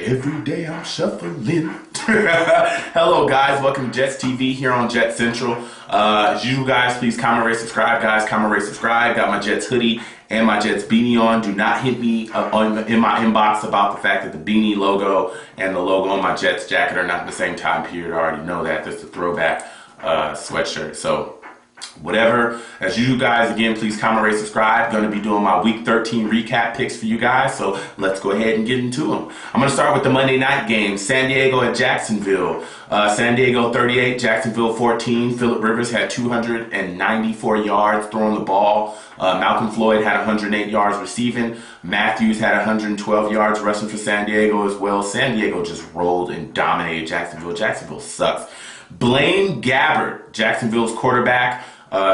Every day I'm shuffling. Hello guys, welcome to Jets TV here on Jet Central. As usual guys, please comment, rate, subscribe guys. Comment, rate, subscribe. Got my Jets hoodie and my Jets beanie on. Do not hit me in my inbox about the fact that the beanie logo and the logo on my Jets jacket are not in the same time period. I already know that. That's a throwback sweatshirt. So whatever. As usual guys, again, please comment, rate, subscribe. Going to be doing my week 13 recap picks for you guys, so let's go ahead and get into them. I'm going to start with the Monday night game. San Diego at Jacksonville. San Diego 38, Jacksonville 14. Phillip Rivers had 294 yards throwing the ball. Malcolm Floyd had 108 yards receiving. Matthews had 112 yards rushing for San Diego as well. San Diego just rolled and dominated Jacksonville. Jacksonville sucks. Blaine Gabbert, Jacksonville's quarterback.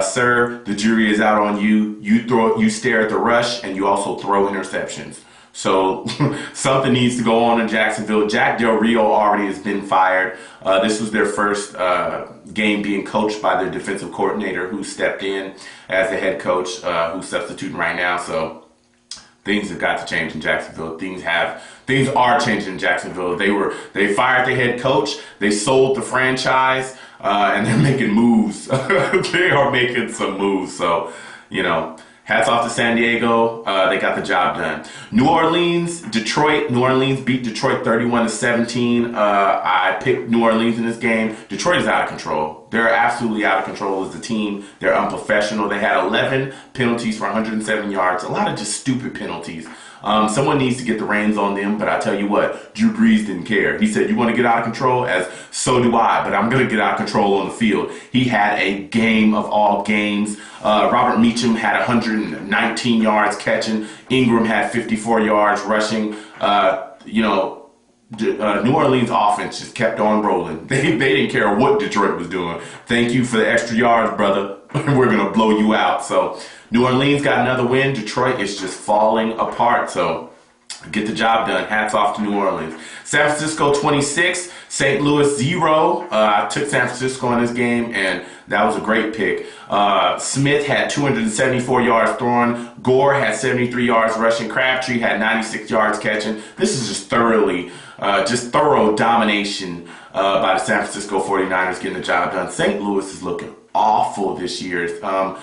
Sir, the jury is out on you. You stare at the rush and you also throw interceptions. So something needs to go on in Jacksonville. Jack Del Rio already has been fired. This was their first game being coached by their defensive coordinator who stepped in as the head coach, who's substituting right now. So things have got to change in Jacksonville. Things are changing in Jacksonville. They fired the head coach. They sold the franchise, and they're making moves. They are making some moves. So, hats off to San Diego. They got the job done. New Orleans, Detroit. New Orleans beat Detroit 31-17. I picked New Orleans in this game. Detroit is out of control. They're absolutely out of control as a team. They're unprofessional. They had 11 penalties for 107 yards. A lot of just stupid penalties. Someone needs to get the reins on them, but I tell you what, Drew Brees didn't care. He said, you want to get out of control? As so do I, but I'm going to get out of control on the field. He had a game of all games. Robert Meacham had 119 yards catching. Ingram had 54 yards rushing. New Orleans offense just kept on rolling. They didn't care what Detroit was doing. Thank you for the extra yards, brother. We're going to blow you out. So New Orleans got another win. Detroit is just falling apart. So get the job done. Hats off to New Orleans. San Francisco 26, St. Louis 0. I took San Francisco in this game, and that was a great pick. Smith had 274 yards throwing. Gore had 73 yards rushing. Crabtree had 96 yards catching. This is just thorough domination by the San Francisco 49ers getting the job done. St. Louis is looking awful this year. Now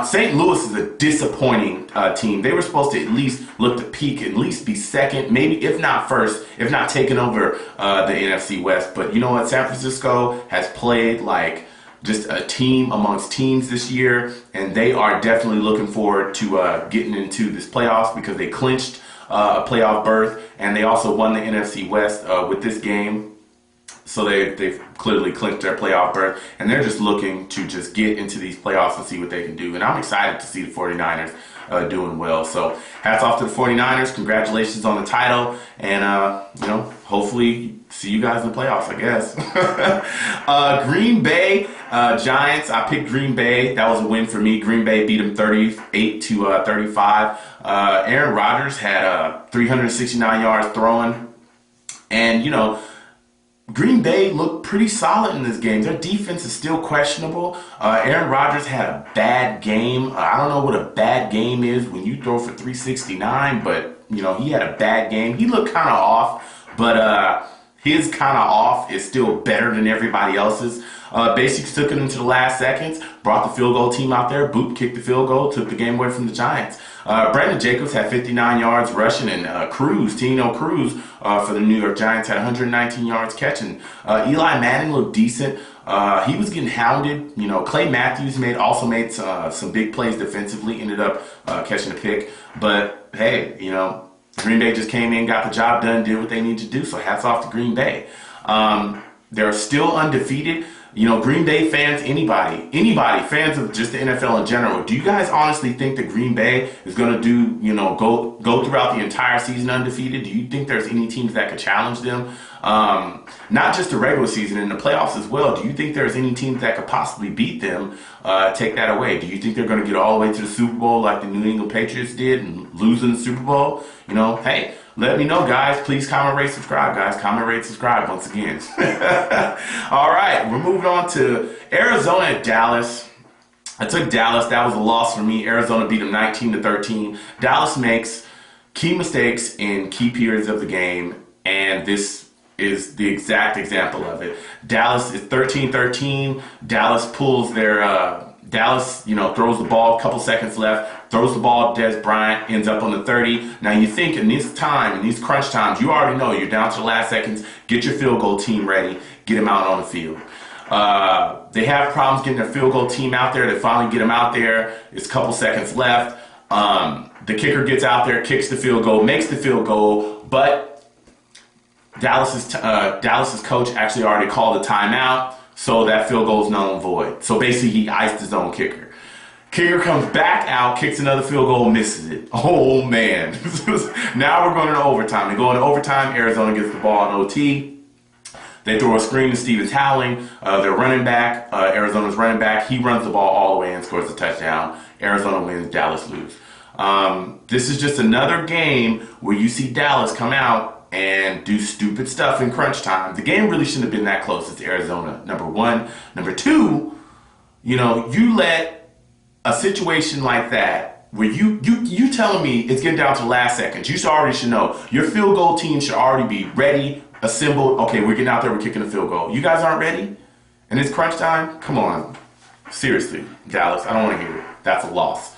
St. Louis is a disappointing team. They were supposed to at least look to peak, at least be second, maybe if not first, if not taking over the NFC West. But you know what? San Francisco has played like just a team amongst teams this year, and they are definitely looking forward to getting into this playoffs because they clinched a playoff berth, and they also won the NFC West with this game. So they've clearly clinched their playoff berth, and they're just looking to just get into these playoffs and see what they can do. And I'm excited to see the 49ers doing well. So hats off to the 49ers. Congratulations on the title. And, hopefully see you guys in the playoffs, I guess. Green Bay Giants. I picked Green Bay. That was a win for me. Green Bay beat them 38-35. Aaron Rodgers had 369 yards throwing. And, Green Bay looked pretty solid in this game. Their defense is still questionable. Aaron Rodgers had a bad game. I don't know what a bad game is when you throw for 369, but, he had a bad game. He looked kind of off, but his kind of off is still better than everybody else's. Basically took it into the last seconds, brought the field goal team out there, boop, kicked the field goal, took the game away from the Giants. Brandon Jacobs had 59 yards rushing, and Tino Cruz for the New York Giants had 119 yards catching. Eli Manning looked decent. He was getting hounded. Clay Matthews also made some big plays defensively, ended up catching a pick. But hey, Green Bay just came in, got the job done, did what they needed to do. So hats off to Green Bay. They're still undefeated. Green Bay fans, anybody, fans of just the NFL in general, do you guys honestly think that Green Bay is going to do, go throughout the entire season undefeated? Do you think there's any teams that could challenge them? Not just the regular season, in the playoffs as well. Do you think there's any teams that could possibly beat them, take that away? Do you think they're going to get all the way to the Super Bowl like the New England Patriots did and lose in the Super Bowl? Hey, let me know, guys. Please comment, rate, subscribe, guys. Comment, rate, subscribe once again. All right, we're moving on to Arizona at Dallas. I took Dallas. That was a loss for me. Arizona beat them 19-13. Dallas makes key mistakes in key periods of the game, and this is the exact example of it. Dallas is 13-13. Dallas pulls their Dallas, throws the ball, a couple seconds left, throws the ball, Des Bryant ends up on the 30. Now you think in this time, in these crunch times, you already know you're down to the last seconds, get your field goal team ready, get them out on the field. They have problems getting their field goal team out there. They finally get them out there. It's a couple seconds left. The kicker gets out there, kicks the field goal, makes the field goal, but Dallas's coach actually already called a timeout, so that field goal is null and void. So basically, he iced his own kicker. Kicker comes back out, kicks another field goal, misses it. Oh man! Now we're going into overtime. They go into overtime. Arizona gets the ball in OT. They throw a screen to Stevens Howling, their running back, Arizona's running back. He runs the ball all the way and scores a touchdown. Arizona wins, Dallas lose. This is just another game where you see Dallas come out and do stupid stuff in crunch time. The game really shouldn't have been that close. It's Arizona, number one. Number two, you let a situation like that where you telling me it's getting down to the last seconds. You already should know. Your field goal team should already be ready, assembled. Okay, we're getting out there, we're kicking a field goal. You guys aren't ready? And it's crunch time? Come on. Seriously, Dallas, I don't want to hear it. That's a loss.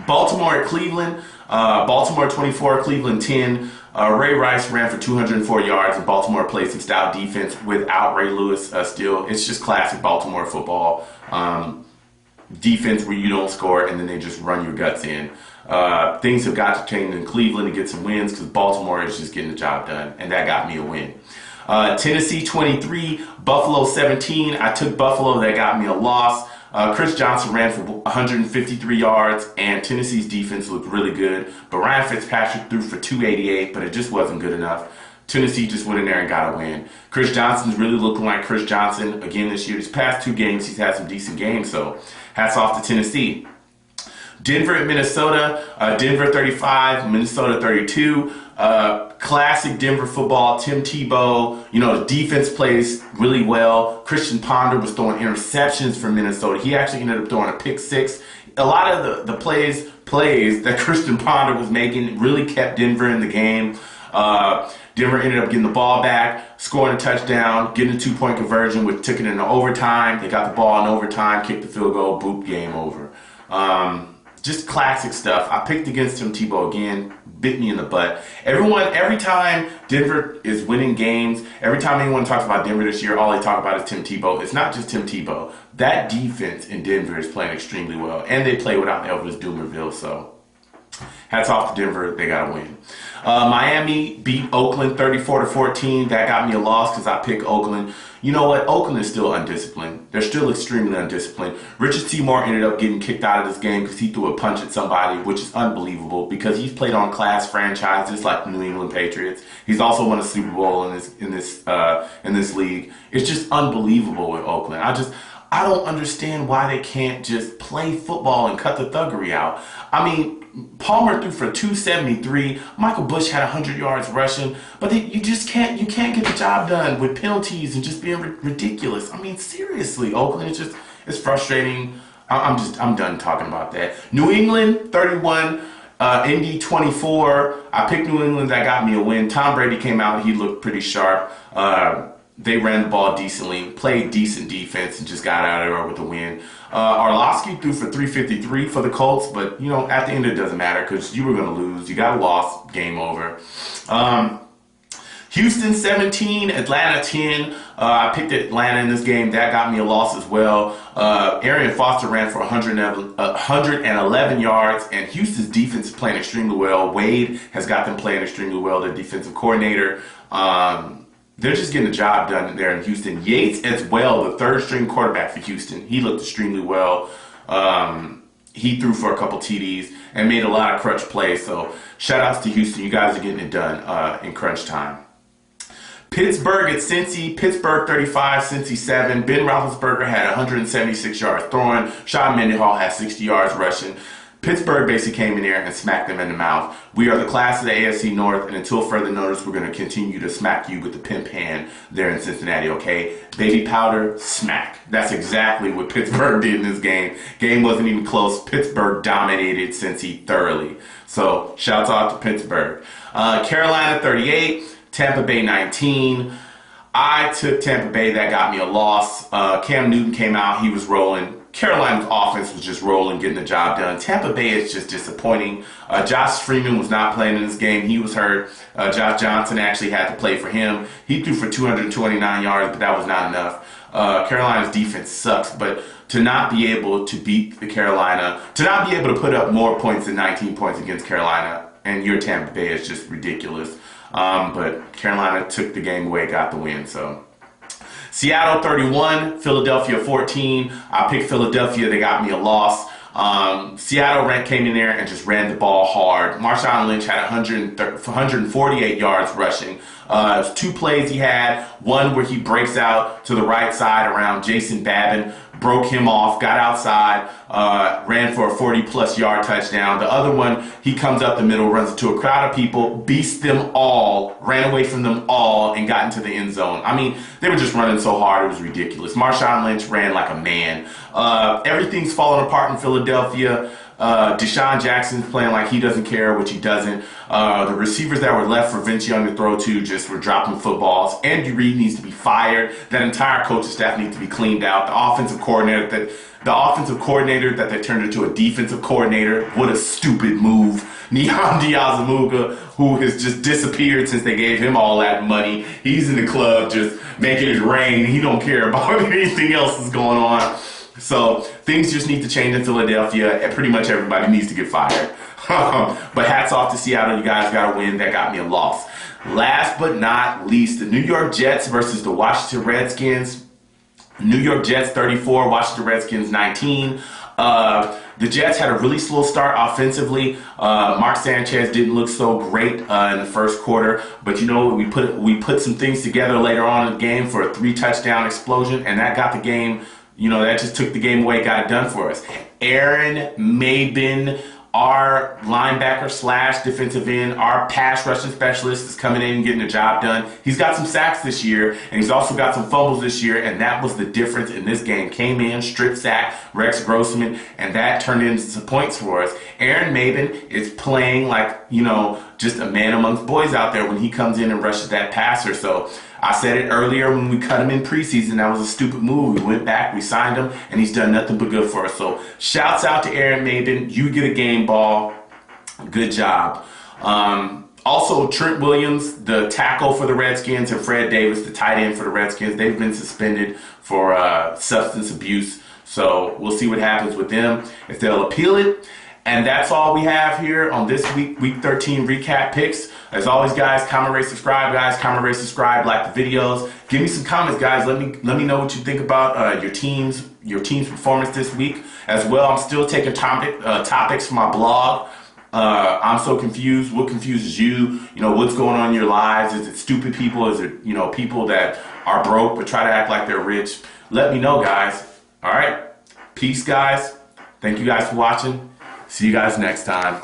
Baltimore at Cleveland. Baltimore 24, Cleveland 10. Ray Rice ran for 204 yards, and Baltimore played some stout defense without Ray Lewis still. It's just classic Baltimore football. Defense where you don't score and then they just run your guts in. Things have got to change in Cleveland to get some wins because Baltimore is just getting the job done, and that got me a win. Tennessee 23, Buffalo 17. I took Buffalo. That got me a loss. Chris Johnson ran for 153 yards, and Tennessee's defense looked really good. But Ryan Fitzpatrick threw for 288, but it just wasn't good enough. Tennessee just went in there and got a win. Chris Johnson's really looking like Chris Johnson again this year. These past two games, he's had some decent games, so hats off to Tennessee. Denver at Minnesota. Denver 35, Minnesota 32. Classic Denver football. Tim Tebow, the defense plays really well. Christian Ponder was throwing interceptions for Minnesota. He actually ended up throwing a pick six. A lot of the plays that Christian Ponder was making really kept Denver in the game. Denver ended up getting the ball back, scoring a touchdown, getting a 2-point conversion, which took it into overtime. They got the ball in overtime, kicked the field goal, boop, game over. Just classic stuff. I picked against Tim Tebow again, bit me in the butt. Every time Denver is winning games, every time anyone talks about Denver this year, all they talk about is Tim Tebow. It's not just Tim Tebow. That defense in Denver is playing extremely well, and they play without Elvis Dumervil, so hats off to Denver. They got to win. Miami beat Oakland 34-14. That got me a loss because I picked Oakland. You know what? Oakland is still undisciplined. They're still extremely undisciplined. Richard Seymour ended up getting kicked out of this game because he threw a punch at somebody, which is unbelievable because he's played on class franchises like the New England Patriots. He's also won a Super Bowl in this league. It's just unbelievable with Oakland. I don't understand why they can't just play football and cut the thuggery out. I mean, Palmer threw for 273. Michael Bush had 100 yards rushing, but you can't get the job done with penalties and just being ridiculous. I mean, seriously, Oakland, it's frustrating. I'm done talking about that. New England 31, Indy 24. I picked New England. That got me a win. Tom Brady came out. He looked pretty sharp. They ran the ball decently, played decent defense, and just got out of there with a win. Arlovsky threw for 353 for the Colts, but, at the end it doesn't matter because you were going to lose. You got a loss, game over. Houston 17, Atlanta 10. I picked Atlanta in this game. That got me a loss as well. Arian Foster ran for 111 yards, and Houston's defense is playing extremely well. Wade has got them playing extremely well, their defensive coordinator. They're just getting the job done there in Houston. Yates as well, the third-string quarterback for Houston. He looked extremely well. He threw for a couple TDs and made a lot of crunch plays. So shout-outs to Houston. You guys are getting it done in crunch time. Pittsburgh at Cincy. Pittsburgh 35, Cincy 7. Ben Roethlisberger had 176 yards throwing. Sean Mendenhall had 60 yards rushing. Pittsburgh basically came in there and smacked them in the mouth. We are the class of the AFC North, and until further notice, we're going to continue to smack you with the pimp hand there in Cincinnati, okay? Baby powder, smack. That's exactly what Pittsburgh did in this game. Game wasn't even close. Pittsburgh dominated Cincy thoroughly. So, shouts out to Pittsburgh. Carolina 38, Tampa Bay 19. I took Tampa Bay. That got me a loss. Cam Newton came out. He was rolling. Carolina's offense was just rolling, getting the job done. Tampa Bay is just disappointing. Josh Freeman was not playing in this game. He was hurt. Josh Johnson actually had to play for him. He threw for 229 yards, but that was not enough. Carolina's defense sucks, but to not be able to beat the Carolina, to not be able to put up more points than 19 points against Carolina, and your Tampa Bay is just ridiculous. But Carolina took the game away, got the win, so. Seattle 31, Philadelphia 14. I picked Philadelphia. They got me a loss. Seattle came in there and just ran the ball hard. Marshawn Lynch had 148 yards rushing. It was 2 plays he had. One where he breaks out to the right side around Jason Babin, broke him off, got outside, ran for a 40-plus yard touchdown. The other one, he comes up the middle, runs into a crowd of people, beats them all, ran away from them all, and got into the end zone. I mean, they were just running so hard, it was ridiculous. Marshawn Lynch ran like a man. Everything's falling apart in Philadelphia. Deshaun Jackson's playing like he doesn't care, which he doesn't. The receivers that were left for Vince Young to throw to just were dropping footballs. Andy Reid needs to be fired. That entire coaching staff needs to be cleaned out. The offensive coordinator that they turned into a defensive coordinator. What a stupid move. Neon Diaz-Amuga, who has just disappeared since they gave him all that money. He's in the club just making it rain. He don't care about anything else that's going on. So things just need to change in Philadelphia, and pretty much everybody needs to get fired. But hats off to Seattle. You guys got to win. That got me a loss. Last but not least, the New York Jets versus the Washington Redskins. New York Jets 34, Washington Redskins 19. The Jets had a really slow start offensively. Mark Sanchez didn't look so great in the first quarter, but you know, we put some things together later on in the game for a 3-touchdown explosion, and that got the game. You know, that just took the game away, got it done for us. Aaron Mabin, our linebacker / defensive end, our pass rushing specialist, is coming in and getting the job done. He's got some sacks this year, and he's also got some fumbles this year, and that was the difference in this game. Came in, strip sack, Rex Grossman, and that turned into some points for us. Aaron Mabin is playing like, you know, just a man amongst boys out there when he comes in and rushes that passer. So I said it earlier when we cut him in preseason, that was a stupid move. We went back, we signed him, and he's done nothing but good for us. So shouts out to Aaron Mabin. You get a game ball. Good job. Also, Trent Williams, the tackle for the Redskins, and Fred Davis, the tight end for the Redskins, they've been suspended for substance abuse. So we'll see what happens with them, if they'll appeal it. And that's all we have here on this week 13 recap picks. As always, guys, comment, rate, subscribe, guys. Comment, rate, subscribe, like the videos. Give me some comments, guys. Let me know what you think about your team's performance this week. As well, I'm still taking topics for my blog. I'm so confused. What confuses you? You know, what's going on in your lives? Is it stupid people? Is it, you know, people that are broke but try to act like they're rich? Let me know, guys. All right. Peace, guys. Thank you guys for watching. See you guys next time.